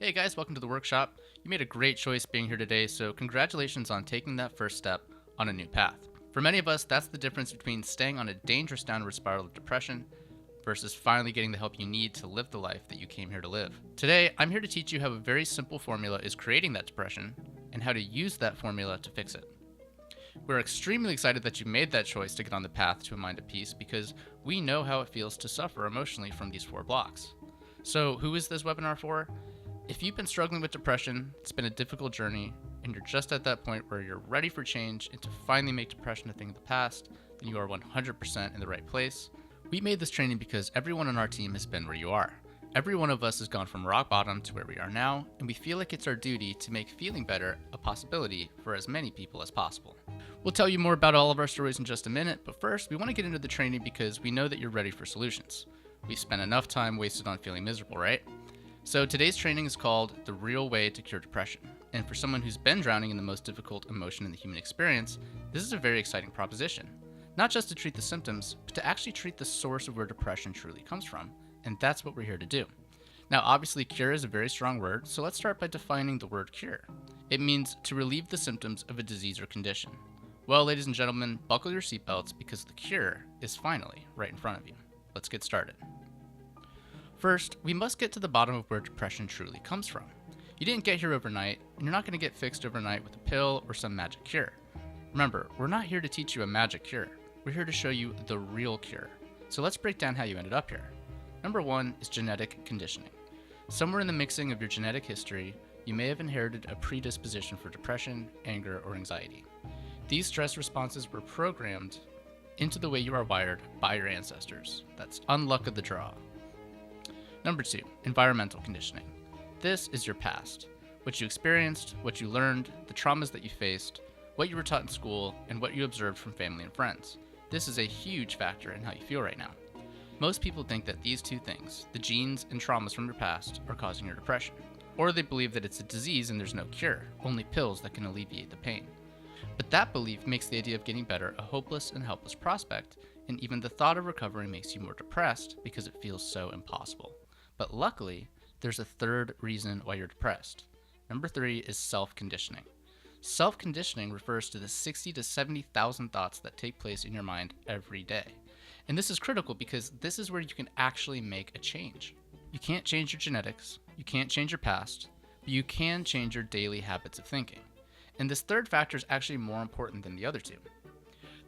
Hey guys, welcome to the workshop. You made a great choice being here today, so congratulations on taking that first step on a new path. For many of us, that's the difference between staying on a dangerous downward spiral of depression versus finally getting the help you need to live the life that you came here to live. Today, I'm here to teach you how a very simple formula is creating that depression and how to use that formula to fix it. We're extremely excited that you made that choice to get on the path to a mind at peace because we know how it feels to suffer emotionally from these 4 blocks. So, who is this webinar for? If you've been struggling with depression, it's been a difficult journey, and you're just at that point where you're ready for change and to finally make depression a thing of the past, then you are 100% in the right place. We made this training because everyone on our team has been where you are. Every one of us has gone from rock bottom to where we are now, and we feel like it's our duty to make feeling better a possibility for as many people as possible. We'll tell you more about all of our stories in just a minute, but first, we want to get into the training because we know that you're ready for solutions. We've spent enough time wasted on feeling miserable, right? So today's training is called The Real Way to Cure Depression. And for someone who's been drowning in the most difficult emotion in the human experience, this is a very exciting proposition. Not just to treat the symptoms, but to actually treat the source of where depression truly comes from. And that's what we're here to do. Now, obviously, cure is a very strong word, so let's start by defining the word cure. It means to relieve the symptoms of a disease or condition. Well, ladies and gentlemen, buckle your seatbelts because the cure is finally right in front of you. Let's get started. First, we must get to the bottom of where depression truly comes from. You didn't get here overnight, and you're not going to get fixed overnight with a pill or some magic cure. Remember, we're not here to teach you a magic cure. We're here to show you the real cure. So let's break down how you ended up here. Number 1 is genetic conditioning. Somewhere in the mixing of your genetic history, you may have inherited a predisposition for depression, anger, or anxiety. These stress responses were programmed into the way you are wired by your ancestors. That's unluck of the draw. Number 2, environmental conditioning. This is your past. What you experienced, what you learned, the traumas that you faced, what you were taught in school, and what you observed from family and friends. This is a huge factor in how you feel right now. Most people think that these 2 things, the genes and traumas from your past, are causing your depression. Or they believe that it's a disease and there's no cure, only pills that can alleviate the pain. But that belief makes the idea of getting better a hopeless and helpless prospect, and even the thought of recovery makes you more depressed because it feels so impossible. But luckily, there's a third reason why you're depressed. Number 3 is self-conditioning. Self-conditioning refers to the 60 to 70,000 thoughts that take place in your mind every day. And this is critical because this is where you can actually make a change. You can't change your genetics, you can't change your past, but you can change your daily habits of thinking. And this third factor is actually more important than the other 2.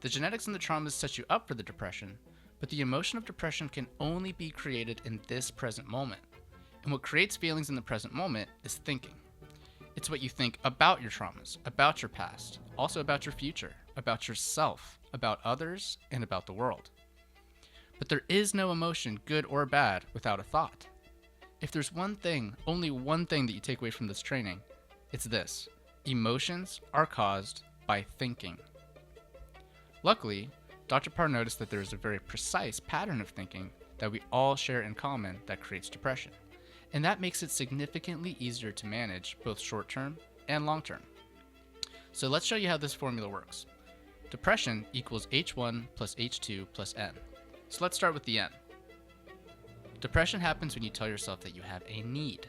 The genetics and the traumas set you up for the depression, but the emotion of depression can only be created in this present moment. And what creates feelings in the present moment is thinking. It's what you think about your traumas, about your past, also about your future, about yourself, about others, and about the world. But there is no emotion, good or bad, without a thought. If there's one thing, only one thing that you take away from this training, it's this: emotions are caused by thinking. Luckily, Dr. Parr noticed that there is a very precise pattern of thinking that we all share in common that creates depression. And that makes it significantly easier to manage both short-term and long-term. So let's show you how this formula works. Depression equals H1 plus H2 plus N. So let's start with the N. Depression happens when you tell yourself that you have a need.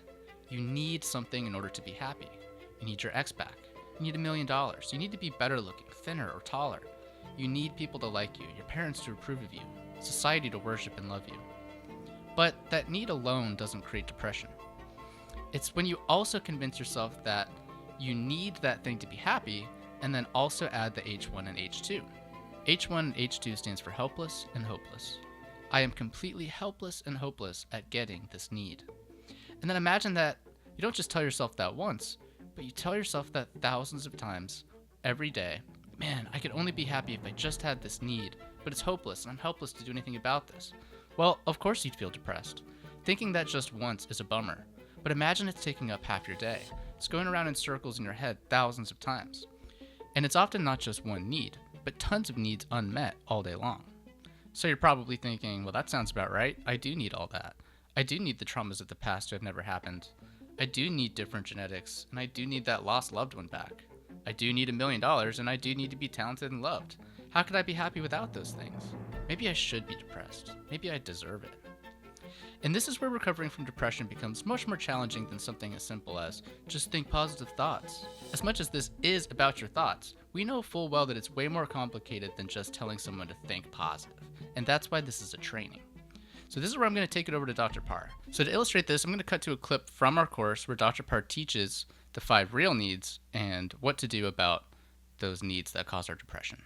You need something in order to be happy. You need your ex back. You need $1 million. You need to be better looking, thinner, or taller. You need people to like you, your parents to approve of you, society to worship and love you. But that need alone doesn't create depression. It's when you also convince yourself that you need that thing to be happy, and then also add the H1 and H2. H1 and H2 stands for helpless and hopeless. I am completely helpless and hopeless at getting this need. And then imagine that you don't just tell yourself that once, but you tell yourself that thousands of times every day. Man, I could only be happy if I just had this need, but it's hopeless and I'm helpless to do anything about this. Well, of course you'd feel depressed. Thinking that just once is a bummer, but imagine it's taking up half your day. It's going around in circles in your head thousands of times. And it's often not just one need, but tons of needs unmet all day long. So you're probably thinking, well, that sounds about right. I do need all that. I do need the traumas of the past to have never happened. I do need different genetics, and I do need that lost loved one back. I do need $1 million, and I do need to be talented and loved. How could I be happy without those things? Maybe I should be depressed. Maybe I deserve it. And this is where recovering from depression becomes much more challenging than something as simple as just think positive thoughts. As much as this is about your thoughts, we know full well that it's way more complicated than just telling someone to think positive. And that's why this is a training. So this is where I'm going to take it over to Dr. Parr. So to illustrate this, I'm going to cut to a clip from our course where Dr. Parr teaches the 5 real needs and what to do about those needs that cause our depression.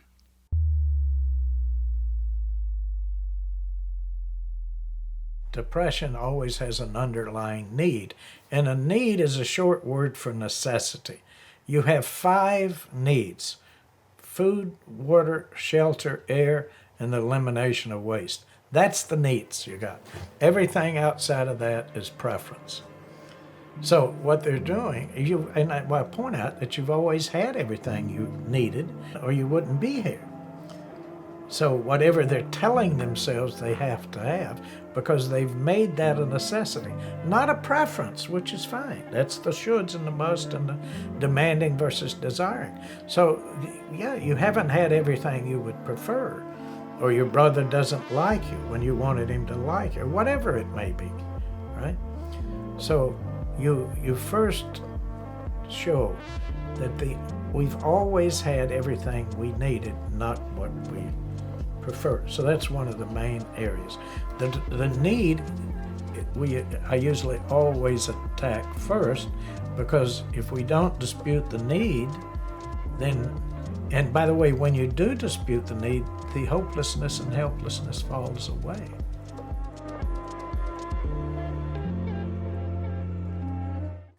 Depression always has an underlying need, and a need is a short word for necessity. You have 5 needs: food, water, shelter, air, and the elimination of waste. That's the needs you got. Everything outside of that is preference. So what they're doing, I point out that you've always had everything you needed, or you wouldn't be here. So whatever they're telling themselves they have to have, because they've made that a necessity, not a preference, which is fine. That's the shoulds and the must and the demanding versus desiring. So yeah, you haven't had everything you would prefer, or your brother doesn't like you when you wanted him to like you, or whatever it may be, right? So you first show that we've always had everything we needed, not what we prefer. So that's one of the main areas. The need, I usually always attack first, because if we don't dispute the need, then, and by the way, when you do dispute the need, the hopelessness and helplessness falls away.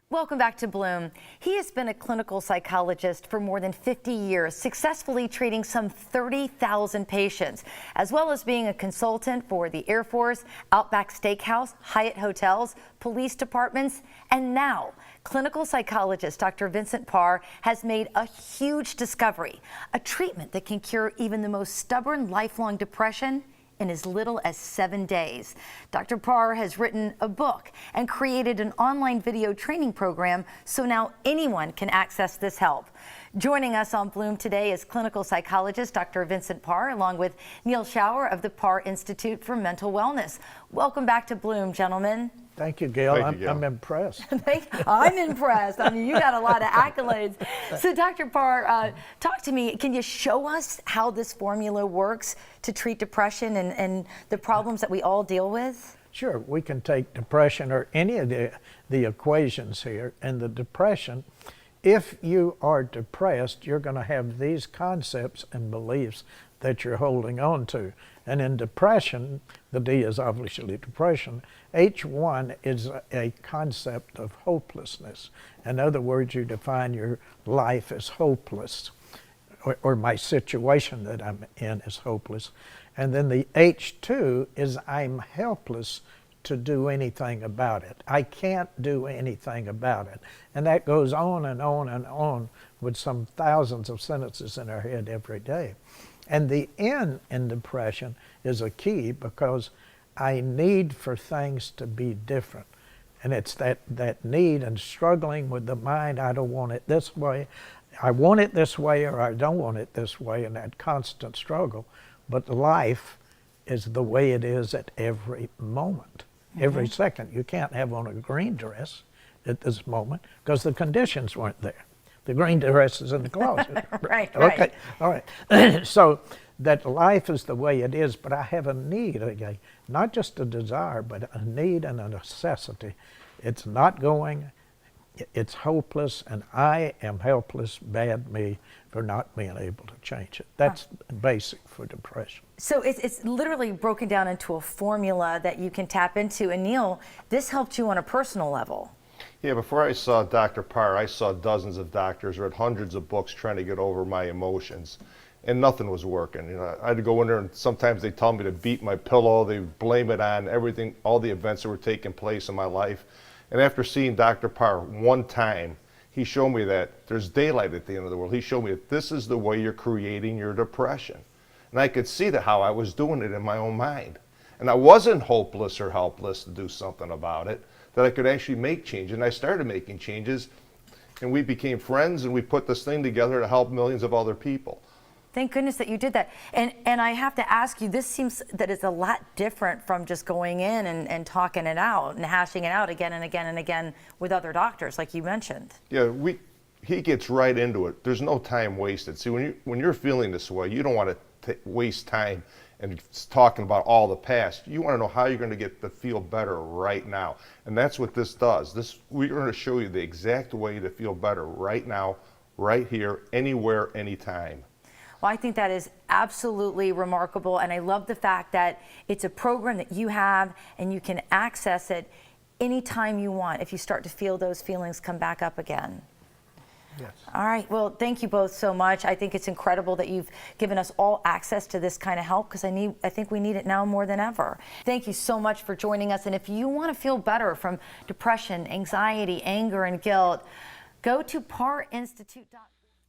Welcome back to Bloom. He has been a clinical psychologist for more than 50 years, successfully treating some 30,000 patients, as well as being a consultant for the Air Force, Outback Steakhouse, Hyatt Hotels, police departments, and now clinical psychologist Dr. Vincent Parr has made a huge discovery, a treatment that can cure even the most stubborn lifelong depression in as little as 7 days. Dr. Parr has written a book and created an online video training program, so now anyone can access this help. Joining us on Bloom today is clinical psychologist Dr. Vincent Parr, along with Neil Schauer of the Parr Institute for Mental Wellness. Welcome back to Bloom, gentlemen. Thank you, Gail. I'm impressed. I'm impressed. I mean, you got a lot of accolades. So, Dr. Parr, talk to me. Can you show us how this formula works to treat depression and the problems that we all deal with? Sure. We can take depression or any of the equations here, and the depression, if you are depressed, you're going to have these concepts and beliefs that you're holding on to. And in depression, the D is obviously depression. H1 is a concept of hopelessness. In other words, you define your life as hopeless, or my situation that I'm in is hopeless. And then the H2 is I'm helpless to do anything about it. I can't do anything about it. And that goes on and on and on with some thousands of sentences in our head every day. And the N in depression is a key, because I need for things to be different. And it's that need and struggling with the mind. I don't want it this way. I want it this way, or I don't want it this way, and that constant struggle. But life is the way it is at every moment, every second. You can't have on a green dress at this moment because the conditions weren't there. The green dress is in the closet. Right. Okay, all right. So that life is the way it is, but I have a need, okay? Not just a desire, but a need and a necessity. It's not going, it's hopeless, and I am helpless, bad me, for not being able to change it. That's basic for depression. So it's literally broken down into a formula that you can tap into. And Neil, this helped you on a personal level. Yeah, before I saw Dr. Parr, I saw dozens of doctors, read hundreds of books trying to get over my emotions, and nothing was working. You know, I had to go in there, and sometimes they tell me to beat my pillow. They blame it on everything, all the events that were taking place in my life. And after seeing Dr. Parr one time, he showed me that there's daylight at the end of the world. He showed me that this is the way you're creating your depression. And I could see that how I was doing it in my own mind. And I wasn't hopeless or helpless to do something about it, that I could actually make change. And I started making changes, and we became friends, and we put this thing together to help millions of other people. Thank goodness that you did that. And I have to ask you, this seems that it's a lot different from just going in and talking it out and hashing it out again and again and again with other doctors, like you mentioned. Yeah, he gets right into it. There's no time wasted. See, when you're feeling this way, you don't want to waste time and talking about all the past. You want to know how you're going to get to feel better right now. And that's what this does. We're going to show you the exact way to feel better right now, right here, anywhere, anytime. Well, I think that is absolutely remarkable, and I love the fact that it's a program that you have and you can access it anytime you want if you start to feel those feelings come back up again. Yes. All right, well, thank you both so much. I think it's incredible that you've given us all access to this kind of help, because I think we need it now more than ever. Thank you so much for joining us, and if you want to feel better from depression, anxiety, anger, and guilt, go to parinstitute.com.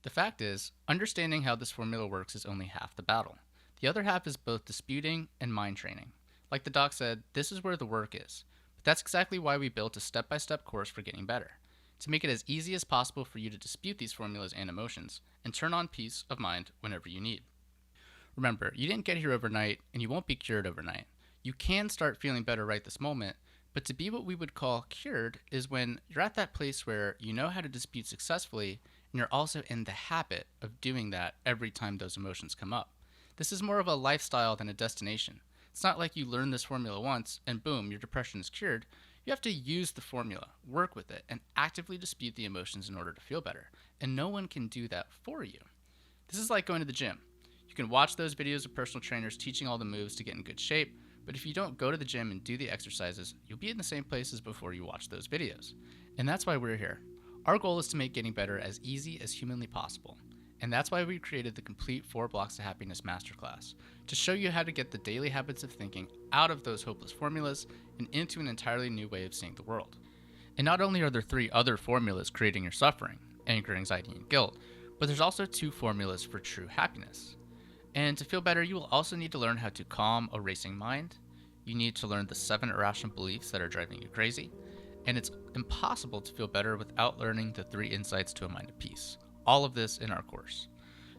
The fact is, understanding how this formula works is only half the battle. The other half is both disputing and mind training. Like the doc said, this is where the work is. But that's exactly why we built a step-by-step course for getting better, to make it as easy as possible for you to dispute these formulas and emotions, and turn on peace of mind whenever you need. Remember, you didn't get here overnight, and you won't be cured overnight. You can start feeling better right this moment, but to be what we would call cured is when you're at that place where you know how to dispute successfully, and you're also in the habit of doing that every time those emotions come up. This is more of a lifestyle than a destination. It's not like you learn this formula once and boom, your depression is cured. You have to use the formula, work with it, and actively dispute the emotions in order to feel better. And no one can do that for you. This is like going to the gym. You can watch those videos of personal trainers teaching all the moves to get in good shape, but if you don't go to the gym and do the exercises, you'll be in the same place as before you watch those videos. And that's why we're here. Our goal is to make getting better as easy as humanly possible. And that's why we created the complete 4 Blocks to Happiness Masterclass, to show you how to get the daily habits of thinking out of those hopeless formulas and into an entirely new way of seeing the world. And not only are there 3 other formulas creating your suffering, anger, anxiety, and guilt, but there's also 2 formulas for true happiness. And to feel better, you will also need to learn how to calm a racing mind. You need to learn the 7 irrational beliefs that are driving you crazy. And it's impossible to feel better without learning the 3 insights to a mind at peace. All of this in our course.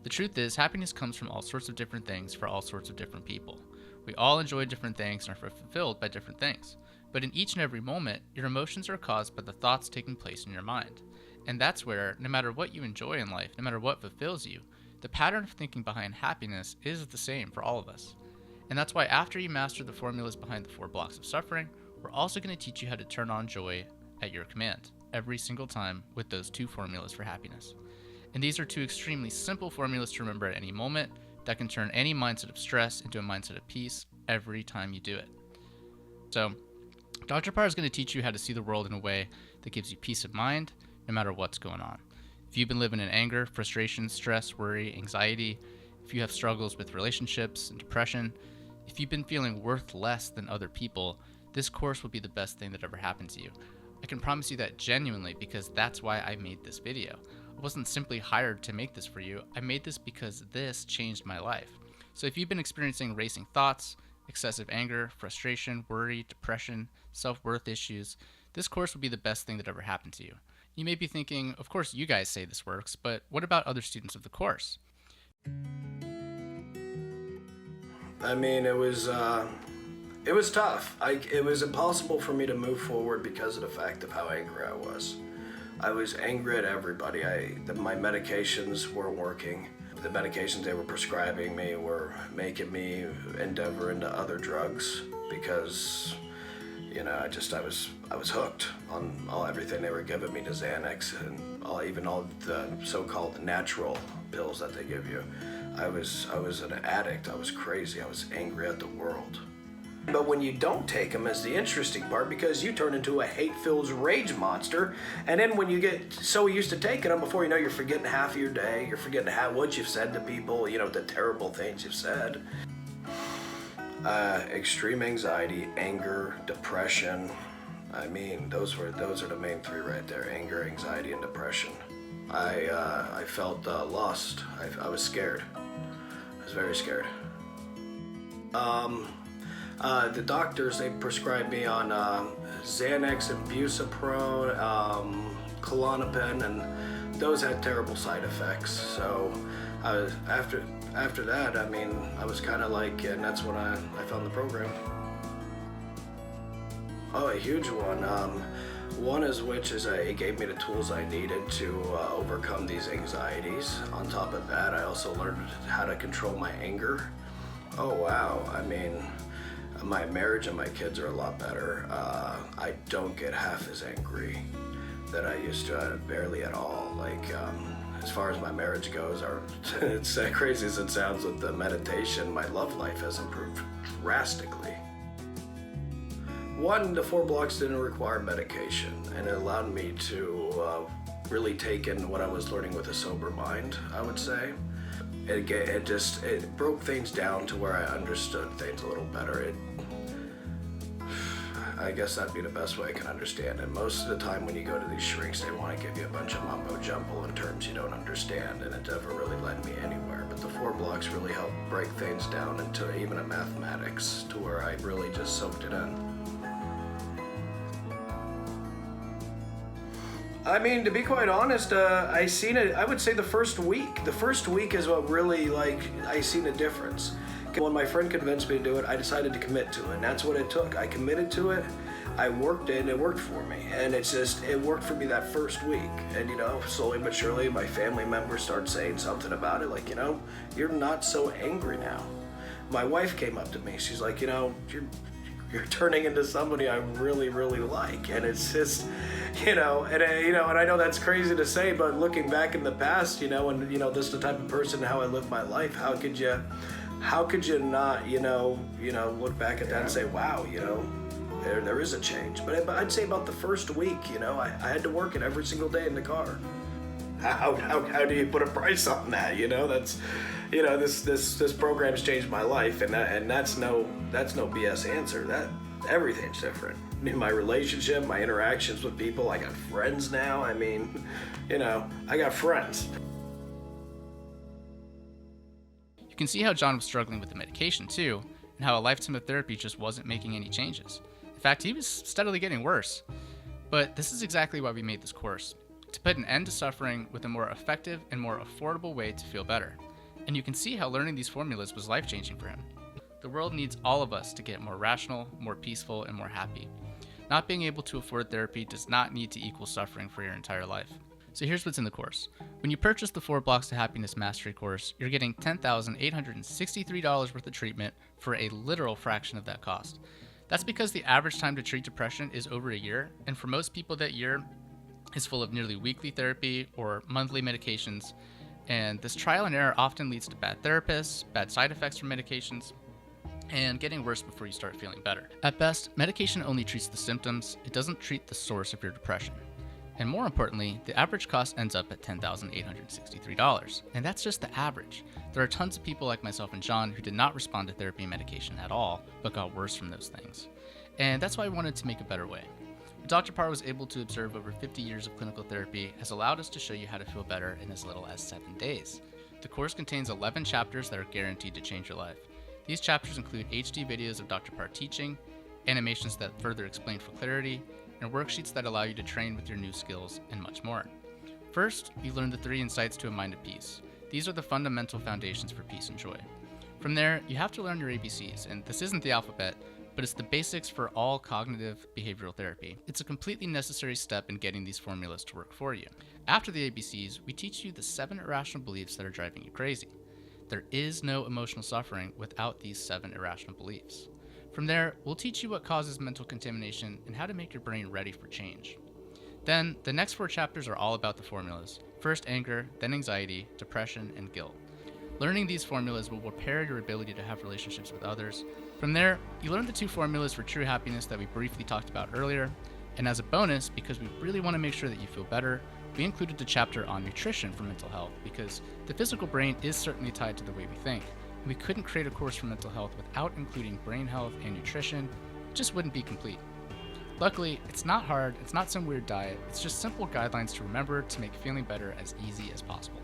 The truth is, happiness comes from all sorts of different things for all sorts of different people. We all enjoy different things and are fulfilled by different things. But in each and every moment, your emotions are caused by the thoughts taking place in your mind. And that's where, no matter what you enjoy in life, no matter what fulfills you, the pattern of thinking behind happiness is the same for all of us. And that's why after you master the formulas behind the 4 blocks of suffering, we're also going to teach you how to turn on joy at your command every single time with those 2 formulas for happiness. And these are 2 extremely simple formulas to remember at any moment that can turn any mindset of stress into a mindset of peace every time you do it. So, Dr. Parr is going to teach you how to see the world in a way that gives you peace of mind no matter what's going on. If you've been living in anger, frustration, stress, worry, anxiety, if you have struggles with relationships and depression, if you've been feeling worth less than other people, this course will be the best thing that ever happened to you. I can promise you that genuinely, because that's why I made this video. I wasn't simply hired to make this for you. I made this because this changed my life. So if you've been experiencing racing thoughts, excessive anger, frustration, worry, depression, self-worth issues, this course will be the best thing that ever happened to you. You may be thinking, of course you guys say this works, but what about other students of the course? I mean, it was tough. It was impossible for me to move forward because of the fact of how angry I was. I was angry at everybody. My medications weren't working. The medications they were prescribing me were making me endeavor into other drugs because, you know, I was hooked on everything they were giving me, the Xanax and all the so-called natural pills that they give you. I was an addict. I was crazy. I was angry at the world. But when you don't take them is the interesting part, because you turn into a hate-filled rage monster, and then when you get so used to taking them, before you know, you're forgetting half of your day, you're forgetting what you've said to people, you know, the terrible things you've said. Extreme anxiety, anger, depression. I mean, those are the main 3 right there: anger, anxiety, and depression. I felt lost. I was scared. I was very scared. The doctors, they prescribed me on Xanax and Buceprone, Klonopin, and those had terrible side effects. So after after that, I mean, I was kind of like, and that's when I found the program. Oh, a huge one. One is it gave me the tools I needed to overcome these anxieties. On top of that, I also learned how to control my anger. Oh wow, I mean, my marriage and my kids are a lot better. I don't get half as angry that I used to, barely at all. Like, as far as my marriage goes, it's crazy as it sounds with the meditation, my love life has improved drastically. One, the 4 blocks didn't require medication, and it allowed me to really take in what I was learning with a sober mind, I would say. It broke things down to where I understood things a little better. I guess that'd be the best way I can understand it. Most of the time when you go to these shrinks, they want to give you a bunch of mumbo jumbo in terms you don't understand, and it never really led me anywhere. But the 4 blocks really helped break things down into even a mathematics to where I really just soaked it in. I mean, to be quite honest, I seen it, I would say the first week. The first week is what really, I seen a difference. When my friend convinced me to do it, I decided to commit to it, and that's what it took. I committed to it, I worked it, and it worked for me. And it worked for me that first week. And, slowly but surely, my family members started saying something about it, like, you're not so angry now. My wife came up to me, she's like, you're turning into somebody I really, really like. And it's just, and I know that's crazy to say, but looking back in the past, and this is the type of person, how I live my life, how could you not, look back at that and say, wow, there is a change. But I'd say about the first week, I had to work it every single day in the car. How do you put a price on that? That's, this program's changed my life, and that's no BS answer. That everything's different. My relationship, my interactions with people. I got friends now. I mean, I got friends. You can see how John was struggling with the medication too, and how a lifetime of therapy just wasn't making any changes. In fact, he was steadily getting worse. But this is exactly why we made this course, to put an end to suffering with a more effective and more affordable way to feel better. And you can see how learning these formulas was life-changing for him. The world needs all of us to get more rational, more peaceful, and more happy. Not being able to afford therapy does not need to equal suffering for your entire life. So here's what's in the course. When you purchase the 4 Blocks to Happiness Mastery course, you're getting $10,863 worth of treatment for a literal fraction of that cost. That's because the average time to treat depression is over a year, and for most people that year is full of nearly weekly therapy or monthly medications, and this trial and error often leads to bad therapists, bad side effects from medications, and getting worse before you start feeling better. At best, medication only treats the symptoms, it doesn't treat the source of your depression. And more importantly, the average cost ends up at $10,863. And that's just the average. There are tons of people like myself and John who did not respond to therapy and medication at all, but got worse from those things. And that's why I wanted to make a better way. What Dr. Parr was able to observe over 50 years of clinical therapy has allowed us to show you how to feel better in as little as 7 days. The course contains 11 chapters that are guaranteed to change your life. These chapters include HD videos of Dr. Parr teaching, animations that further explain for clarity, and worksheets that allow you to train with your new skills, and much more. First, you learn the 3 insights to a mind at peace. These are the fundamental foundations for peace and joy. From there, you have to learn your ABCs, and this isn't the alphabet, but it's the basics for all cognitive behavioral therapy. It's a completely necessary step in getting these formulas to work for you. After the ABCs, we teach you the 7 irrational beliefs that are driving you crazy. There is no emotional suffering without these 7 irrational beliefs. From there, we'll teach you what causes mental contamination and how to make your brain ready for change. Then, the next 4 chapters are all about the formulas. First anger, then anxiety, depression, and guilt. Learning these formulas will repair your ability to have relationships with others. From there, you learn the 2 formulas for true happiness that we briefly talked about earlier. And as a bonus, because we really want to make sure that you feel better, we included the chapter on nutrition for mental health, because the physical brain is certainly tied to the way we think. We couldn't create a course for mental health without including brain health and nutrition. It just wouldn't be complete. Luckily, it's not hard, it's not some weird diet, it's just simple guidelines to remember to make feeling better as easy as possible.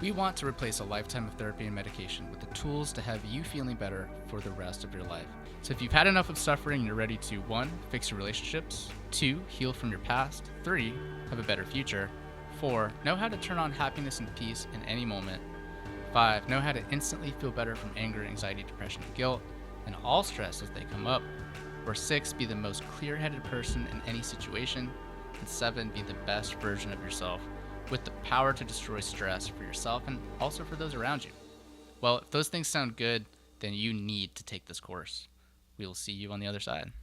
We want to replace a lifetime of therapy and medication with the tools to have you feeling better for the rest of your life. So if you've had enough of suffering and you're ready to 1. Fix your relationships, 2. Heal from your past, 3. Have a better future, 4. Know how to turn on happiness and peace in any moment, 5. Know how to instantly feel better from anger, anxiety, depression, and guilt, and all stress as they come up. Or 6. Be the most clear-headed person in any situation. And 7. Be the best version of yourself with the power to destroy stress for yourself and also for those around you. Well, if those things sound good, then you need to take this course. We will see you on the other side.